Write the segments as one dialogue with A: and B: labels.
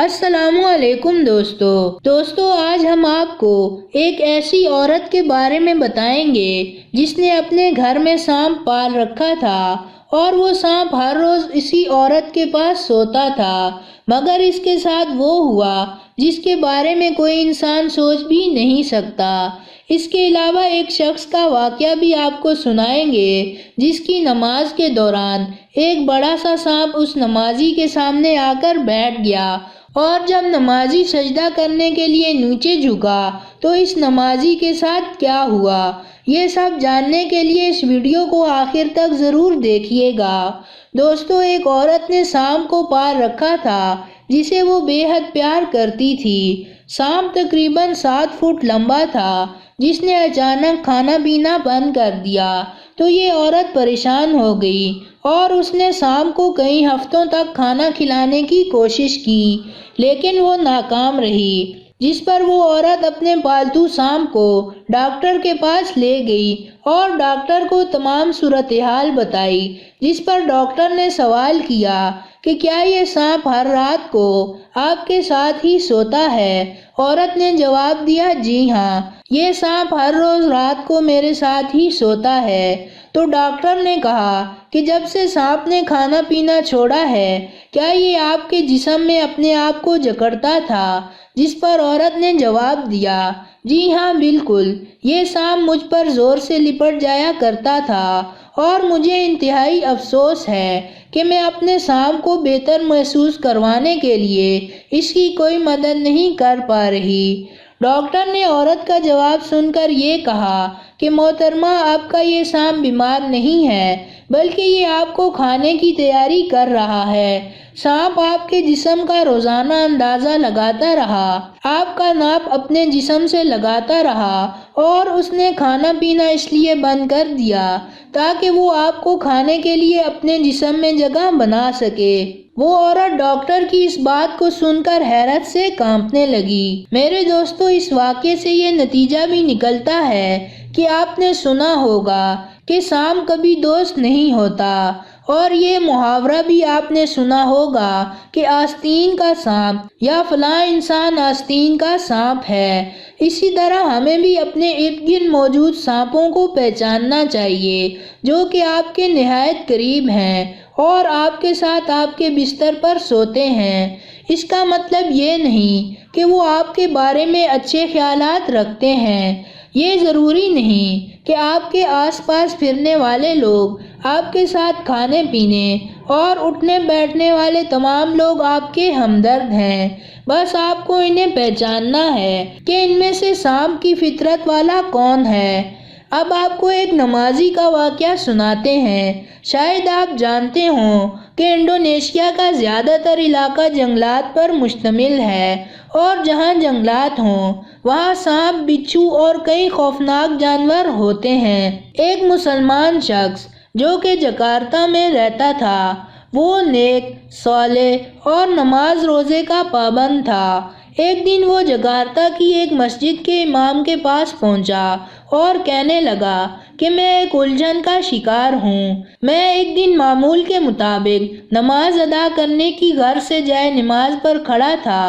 A: السلام علیکم دوستو آج ہم آپ کو ایک ایسی عورت کے بارے میں بتائیں گے جس نے اپنے گھر میں سانپ پال رکھا تھا اور وہ سانپ ہر روز اسی عورت کے پاس سوتا تھا، مگر اس کے ساتھ وہ ہوا جس کے بارے میں کوئی انسان سوچ بھی نہیں سکتا۔ اس کے علاوہ ایک شخص کا واقعہ بھی آپ کو سنائیں گے جس کی نماز کے دوران ایک بڑا سا سانپ اس نمازی کے سامنے آ کر بیٹھ گیا، اور جب نمازی سجدہ کرنے کے لیے نیچے جھکا تو اس نمازی کے ساتھ کیا ہوا، یہ سب جاننے کے لیے اس ویڈیو کو آخر تک ضرور دیکھیے گا۔ دوستو، ایک عورت نے سانپ کو پال رکھا تھا جسے وہ بے حد پیار کرتی تھی۔ سانپ تقریباً 7 فٹ لمبا تھا، جس نے اچانک کھانا پینا بند کر دیا تو یہ عورت پریشان ہو گئی اور اس نے سانپ کو کئی ہفتوں تک کھانا کھلانے کی کوشش کی، لیکن وہ ناکام رہی، جس پر وہ عورت اپنے پالتو سانپ کو ڈاکٹر کے پاس لے گئی اور ڈاکٹر کو تمام صورتحال بتائی، جس پر ڈاکٹر نے سوال کیا کہ کیا یہ سانپ ہر رات کو آپ کے ساتھ ہی سوتا ہے؟ عورت نے جواب دیا، جی ہاں، یہ سانپ ہر روز رات کو میرے ساتھ ہی سوتا ہے۔ تو ڈاکٹر نے کہا کہ جب سے سانپ نے کھانا پینا چھوڑا ہے کیا یہ آپ کے جسم میں اپنے آپ کو جکڑتا تھا؟ جس پر عورت نے جواب دیا، جی ہاں بالکل، یہ سانپ مجھ پر زور سے لپٹ جایا کرتا تھا اور مجھے انتہائی افسوس ہے کہ میں اپنے سانپ کو بہتر محسوس کروانے کے لیے اس کی کوئی مدد نہیں کر پا رہی۔ ڈاکٹر نے عورت کا جواب سن کر یہ کہا کہ محترمہ، آپ کا یہ سانپ بیمار نہیں ہے بلکہ یہ آپ کو کھانے کی تیاری کر رہا ہے۔ سانپ آپ کے جسم کا روزانہ اندازہ لگاتا رہا، آپ کا ناپ اپنے جسم سے لگاتا رہا اور اس نے کھانا پینا اس لیے بند کر دیا تاکہ وہ آپ کو کھانے کے لیے اپنے جسم میں جگہ بنا سکے۔ وہ عورت ڈاکٹر کی اس بات کو سن کر حیرت سے کانپنے لگی۔ میرے دوستو، اس واقعے سے یہ نتیجہ بھی نکلتا ہے کہ آپ نے سنا ہوگا کہ سانپ کبھی دوست نہیں ہوتا، اور یہ محاورہ بھی آپ نے سنا ہوگا کہ آستین کا سانپ یا فلاں انسان آستین کا سانپ ہے۔ اسی طرح ہمیں بھی اپنے ارد گرد موجود سانپوں کو پہچاننا چاہیے جو کہ آپ کے نہایت قریب ہیں اور آپ کے ساتھ آپ کے بستر پر سوتے ہیں۔ اس کا مطلب یہ نہیں کہ وہ آپ کے بارے میں اچھے خیالات رکھتے ہیں۔ یہ ضروری نہیں کہ آپ کے آس پاس پھرنے والے لوگ آپ کے ساتھ کھانے پینے اور اٹھنے بیٹھنے والے تمام لوگ آپ کے ہمدرد ہیں، بس آپ کو انہیں پہچاننا ہے کہ ان میں سے سانپ کی فطرت والا کون ہے۔ اب آپ کو ایک نمازی کا واقعہ سناتے ہیں۔ شاید آپ جانتے ہوں کہ انڈونیشیا کا زیادہ تر علاقہ جنگلات پر مشتمل ہے، اور جہاں جنگلات ہوں وہاں سانپ، بچھو اور کئی خوفناک جانور ہوتے ہیں۔ ایک مسلمان شخص جو کہ جکارتہ میں رہتا تھا، وہ نیک، صالح اور نماز روزے کا پابند تھا۔ ایک دن وہ جکارتہ کی ایک مسجد کے امام کے پاس پہنچا اور کہنے لگا کہ میں ایک الجھن کا شکار ہوں۔ میں ایک دن معمول کے مطابق نماز ادا کرنے کی غرض سے جائے نماز پر کھڑا تھا،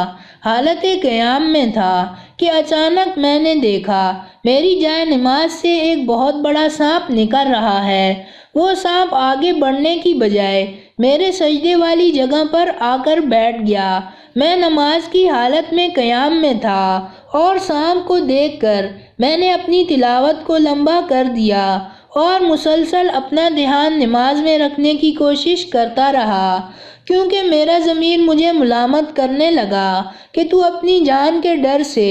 A: حالت قیام میں تھا کہ اچانک میں نے دیکھا میری جائے نماز سے ایک بہت بڑا سانپ نکل رہا ہے۔ وہ سانپ آگے بڑھنے کی بجائے میرے سجدے والی جگہ پر آ کر بیٹھ گیا۔ میں نماز کی حالت میں قیام میں تھا اور سانپ کو دیکھ کر میں نے اپنی تلاوت کو لمبا کر دیا اور مسلسل اپنا دھیان نماز میں رکھنے کی کوشش کرتا رہا، کیونکہ میرا ضمیر مجھے ملامت کرنے لگا کہ تو اپنی جان کے ڈر سے،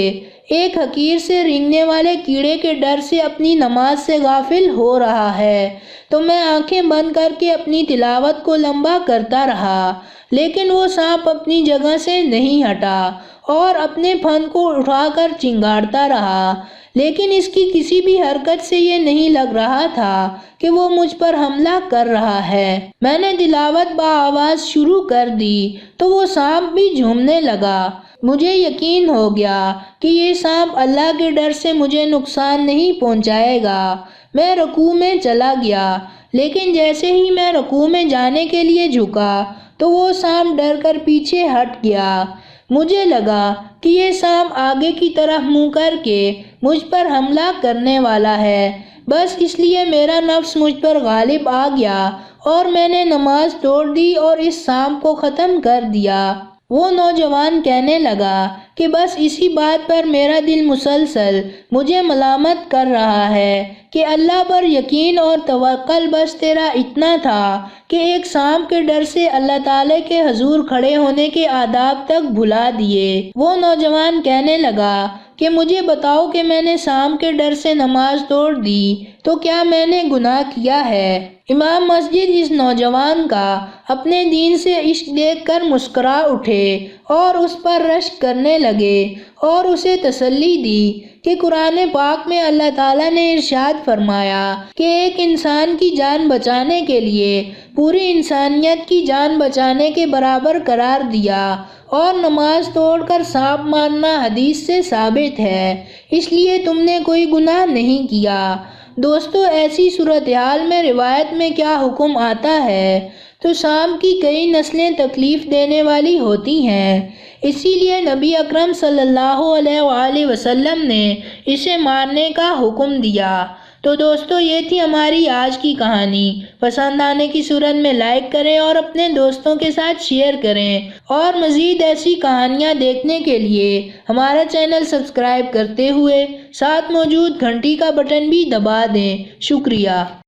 A: ایک حقیر سے رینگنے والے کیڑے کے ڈر سے اپنی نماز سے غافل ہو رہا ہے۔ تو میں آنکھیں بند کر کے اپنی تلاوت کو لمبا کرتا رہا، لیکن وہ سانپ اپنی جگہ سے نہیں ہٹا اور اپنے پھن کو اٹھا کر چنگاڑتا رہا، لیکن اس کی کسی بھی حرکت سے یہ نہیں لگ رہا تھا کہ وہ مجھ پر حملہ کر رہا ہے۔ میں نے تلاوت بآواز شروع کر دی تو وہ سانپ بھی جھومنے لگا۔ مجھے یقین ہو گیا کہ یہ سانپ اللہ کے ڈر سے مجھے نقصان نہیں پہنچائے گا۔ میں رکوع میں چلا گیا، لیکن جیسے ہی میں رکوع میں جانے کے لیے جھکا تو وہ سانپ ڈر کر پیچھے ہٹ گیا۔ مجھے لگا کہ یہ سانپ آگے کی طرف منہ کر کے مجھ پر حملہ کرنے والا ہے، بس اس لیے میرا نفس مجھ پر غالب آ گیا اور میں نے نماز توڑ دی اور اس سانپ کو ختم کر دیا۔ وہ نوجوان کہنے لگا کہ بس اسی بات پر میرا دل مسلسل مجھے ملامت کر رہا ہے کہ اللہ پر یقین اور توکل بس تیرا اتنا تھا کہ ایک سانپ کے ڈر سے اللہ تعالیٰ کے حضور کھڑے ہونے کے آداب تک بھلا دیے۔ وہ نوجوان کہنے لگا کہ مجھے بتاؤ کہ میں نے سانپ کے ڈر سے نماز توڑ دی تو کیا میں نے گناہ کیا ہے؟ امام مسجد اس نوجوان کا اپنے دین سے عشق دیکھ کر مسکرا اٹھے اور اس پر رشک کرنے لگے اور اسے تسلی دی کہ قرآن پاک میں اللہ تعالیٰ نے ارشاد فرمایا کہ ایک انسان کی جان بچانے کے لیے پوری انسانیت کی جان بچانے کے برابر قرار دیا، اور نماز توڑ کر سانپ مارنا حدیث سے ثابت ہے، اس لیے تم نے کوئی گناہ نہیں کیا۔ دوستو، ایسی صورتحال میں روایت میں کیا حکم آتا ہے تو سانپ کی کئی نسلیں تکلیف دینے والی ہوتی ہیں، اسی لیے نبی اکرم صلی اللہ علیہ وآلہ وسلم نے اسے مارنے کا حکم دیا۔ تو دوستو، یہ تھی ہماری آج کی کہانی۔ پسند آنے کی صورت میں لائک کریں اور اپنے دوستوں کے ساتھ شیئر کریں، اور مزید ایسی کہانیاں دیکھنے کے لیے ہمارا چینل سبسکرائب کرتے ہوئے ساتھ موجود گھنٹی کا بٹن بھی دبا دیں۔ شکریہ۔